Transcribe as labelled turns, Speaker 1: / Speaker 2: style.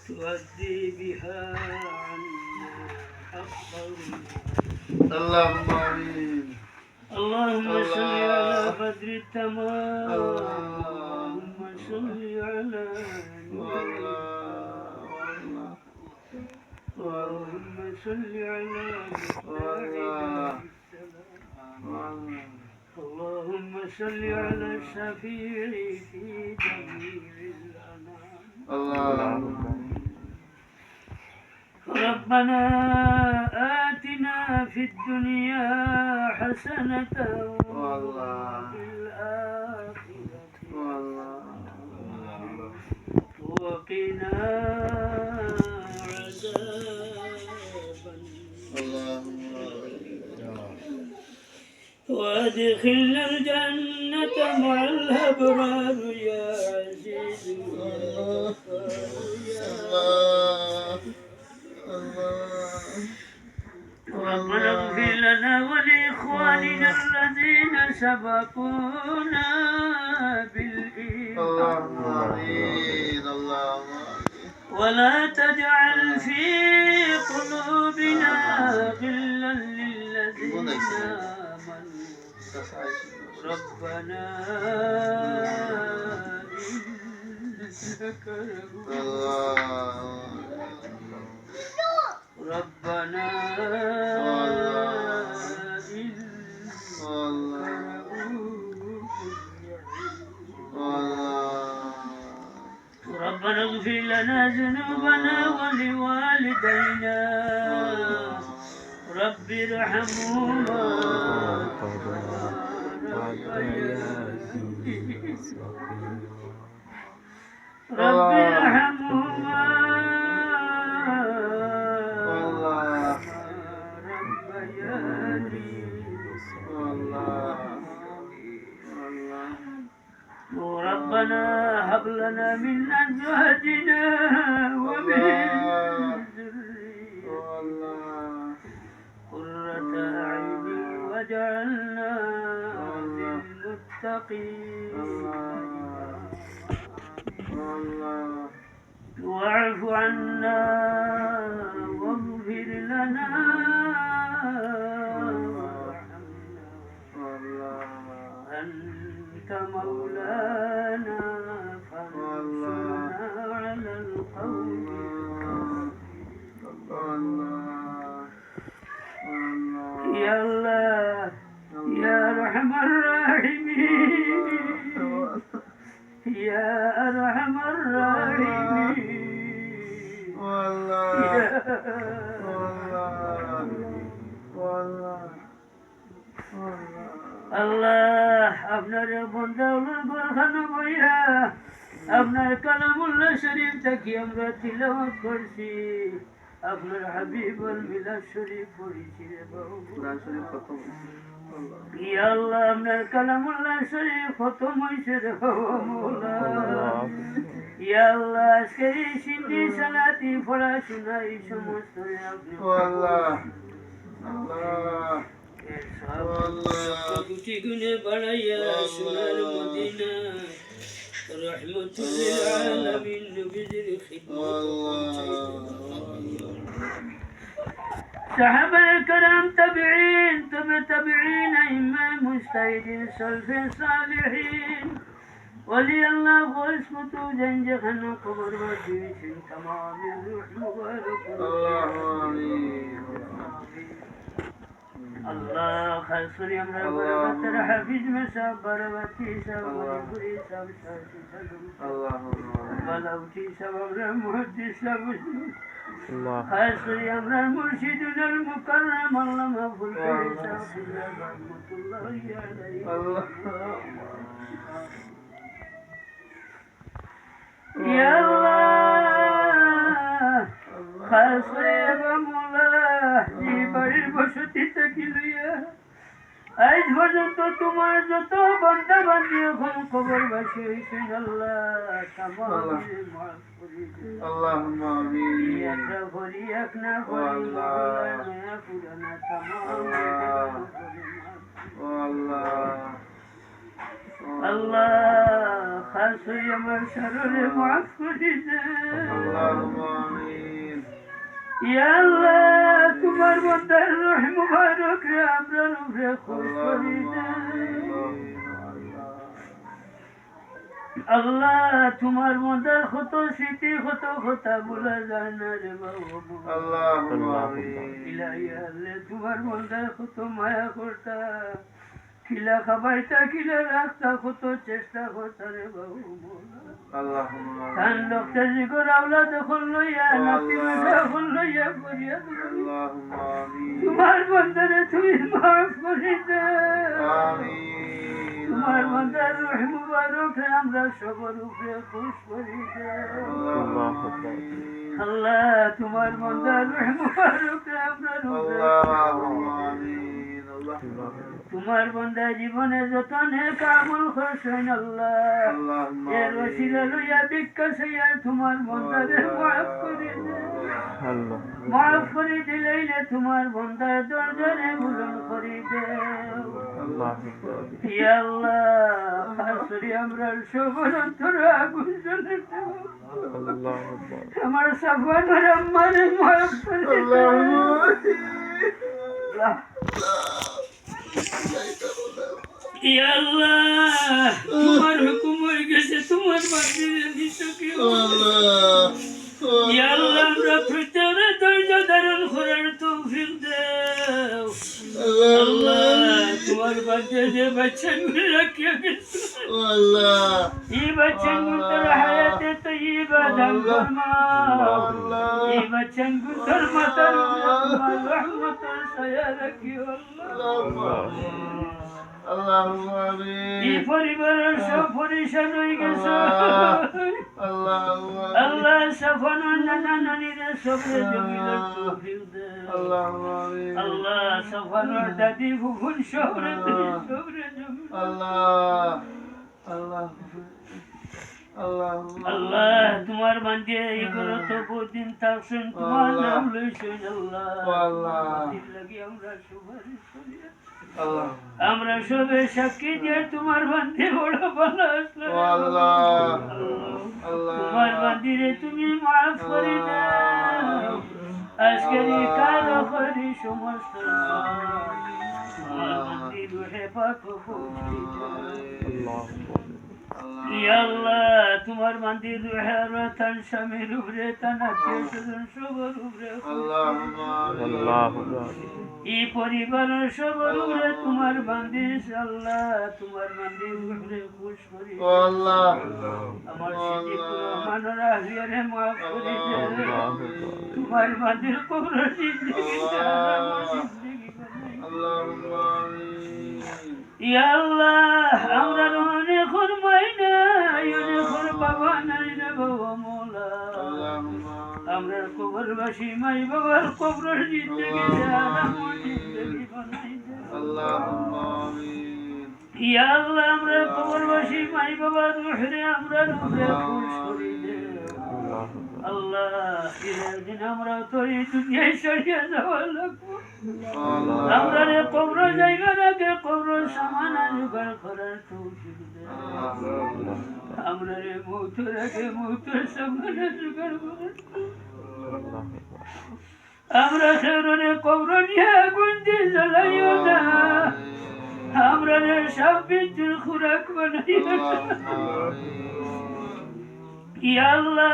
Speaker 1: تؤدي بها عنا حق
Speaker 2: اللهم آمين.
Speaker 1: اللهم صل على بدر التمام.
Speaker 2: اللهم
Speaker 1: صل على اللهم صل على اللهم صل على الشفيع في جميع الأنام.
Speaker 2: اللهم
Speaker 1: ربنا آتنا في الدنيا حسنة وفي الآخرة وقنا عذاب وادخلنا الجنة مع الأبرار يا عزيز يا ربنا اغفر لنا ولإخواننا الذين سبقونا بالإيمان ولا تجعل في قلوبنا غلا للذين آمنوا ربنا إنك رؤوف ربنا ربنا اغفر لنا ذنوبنا ولوالدينا رب ارحمهما رب ارحمهما ربنا هب لنا من أزواجنا ومن ذريتنا قرة أعين واجعلنا للمتقين واعف عنا واغفر لنا أنت مولانا فانصرنا على القوم يا الله يا أرحم الراحمين يا أرحم الراحمين الله আপনার বন্দাউল বরখানা বইয়া আপনার কালামুল্লাহ শরীফ থেকে আমরা তিলাওয়াত করছি আপনার হাবিবুল মিলাদ শরীফ পড়েছি রে বাবু কোরআন শরীফ খতম ইয়া আল্লাহ আপনার কালামুল্লাহ শরীফ খতম হইছে রে বাবু মোলা ইয়া আল্লাহ আজকে এই সিদ্ধি সালাতি পড়াশোনা এই সমস্ত আপনি আল্লাহ আল্লাহ দুটি গুণে বাড়াইয়া সোনার মদিনা রহমতুল আলামিন নবীজির সাহাবায়ে کرام তাবিঈন তবে তাবিঈন আইম্মা মুজতাহিদিন সালফে সালিহিন ওলি আল্লাহ ওয়াসমতু জঞ্জখান কবর ওয়াজিন तमाम রূহ মুবারক আল্লাহুম্মা আমিন الله خاصني أمر بركة حفيظ مسا بركتي سبوري سب شاشي سلم بلوتي سبب مهدي سب خاصني أمر مرشدنا المكرم الله مغفور سب رحمة الله عليه يا الله خاصني বাড়ির বসতি থাকিলিয়া আজ পর্যন্ত তোমার যত বান্দা বান্দি এখন খবর বাসি হয়েছে আল্লাহ আল্লাহুম্মা আমিন একটা ভরি এক না ভরি নয়া পুরানা তামাম ও আল্লাহ ও আল্লাহ খাস হয়ে আমার সারলে মাফ করে দেন
Speaker 2: اللهم آمين
Speaker 1: ইয়া আল্লাহ তোমার বান্দার রূহ মুবারক রে আমরা রূহে খুশ করে দেন আল্লাহ তোমার বান্দার কত স্মৃতি কত কথা বলা যায় না রে বাবা
Speaker 2: اللهم آمين
Speaker 1: ইলাহি আল্লাহ তোমার বান্দার কত মায়া করতা খিলা খাবাইতা খিলা রাখতা কত চেষ্টা করতা রে বাবু
Speaker 2: اللهم
Speaker 1: কান
Speaker 2: آمين
Speaker 1: ডক্টর জিগর আওলাদ এখন লইয়া নাতি মাথা এখন লইয়া করিয়া
Speaker 2: اللهم آمين
Speaker 1: তোমার বান্দারে তুমি মাফ করে দাও
Speaker 2: آمين
Speaker 1: তোমার বান্দার রূহ মুবারক আমরা সবার উপরে খুশ করে দাও
Speaker 2: اللهم آمين
Speaker 1: আল্লাহ তোমার বান্দার রূহ মুবারক আমরা রূহে
Speaker 2: اللهم آمين
Speaker 1: তোমার বান্দা জীবনে যত নেক আমল করছেন আল্লাহ
Speaker 2: اللهم
Speaker 1: এর ওসিলা লইয়া ভিক্ষা চাইয়া তোমার বান্দারে মাফ করে দাও
Speaker 2: الله
Speaker 1: মাফ করে দিলে তোমার বান্দার দরজারে বুলন্দ করে দাও
Speaker 2: اللهم
Speaker 1: ইয়া আল্লাহ খাসরি আমরা সবার অন্তরে আগুন জ্বলে দাও
Speaker 2: اللهم
Speaker 1: আমার সাফওয়ানের আম্মারে মাফ করে দাও ইয়া আল্লাহ তোমার হুকুম হয়ে গেছে তোমার বান্দাদের নিশকে ইয়া আল্লাহ আমরা প্রত্যেকের ধৈর্য ধারণ করার তৌফিক দাও আল্লাহ তোমার বান্দাদের বাচ্চাগুলো রাখিয়া গেছে
Speaker 2: الله
Speaker 1: এই বাচ্চাগুলো তোর হায়াতে তৈবা দান ফরমাও এই বাচ্চাগুলো তোর মাতার উপরে তোমার রহমতের ছায়া রাখিও আল্লাহ
Speaker 2: اللهم
Speaker 1: এই
Speaker 2: آمين
Speaker 1: পরিবারের সব পরিশান হয়ে গেছে
Speaker 2: اللهم
Speaker 1: আল্লাহ সাফানোর নানা নানিরা সবরে জমিলার তৌফিক দে
Speaker 2: اللهم آمين
Speaker 1: আল্লাহ সাফানোর দাদি ফুফুন সবরে জমিল
Speaker 2: الله الله اللهم
Speaker 1: আল্লাহ তোমার বান্দিয়ে এগুলো তো বহুদিন থাকছেন তোমার নাম লইছেন আল্লাহ
Speaker 2: আল্লাহ।
Speaker 1: দিল লাগি আমরা সুপারিশ করি
Speaker 2: الله
Speaker 1: আমরা সবে সাক্ষী দিয়ে তোমার বান্দি বড় ভালো আসলো
Speaker 2: الله
Speaker 1: তোমার বান্দিরে তুমি মাফ করে দাও আজকের এই কালো করি সমস্ত তোমার বান্দি রুহে পাক পৌঁছে দাও ইয়া আল্লাহ তোমার বান্দির রুহে রতন স্বামীর উপরে তান আত্মীয় স্বজন সবার উপরে
Speaker 2: اللهم
Speaker 1: এই পরিবারের সবার উপরে তোমার বান্দির আল্লাহ তোমার বান্দির উপরে খুশ করি
Speaker 2: الله
Speaker 1: আমার সিদ্দিক রহমানের আহলিয়ারে মাফ করে দাও তোমার বান্দির কবর জিন্দেগি
Speaker 2: اللهم آمين
Speaker 1: ইয়া আল্লাহ আমরা অনেক খরমাই না অনেক বাবা নাই রে বাবা মোলা
Speaker 2: اللهم
Speaker 1: আমরা কবরবাসী মাই বাবার কবর জিন্দেগি জিন্দেগি বানাই দে
Speaker 2: اللهم آمين
Speaker 1: ইয়া আল্লাহ আমরা কবরবাসী মাই বাবার রুহে আমরা রুহে খুশ করি দে আল্লাহ এর দিন আমরা তো এই দুনিয়ায় সরিয়ে যাওয়া লাগবো আমরা রে কবর জায়গা রাখে কবর সামান জোগাড় করার তৌফিক দে আমরা রে মৌতের আগে মৌতের সামান জোগাড় করার আমরা সেরে কবর নিয়ে আগুন দিয়ে জ্বালাইও না আমরা রে সব বিদ্যুৎ খুরাক বানাইও না ইয়া আল্লাহ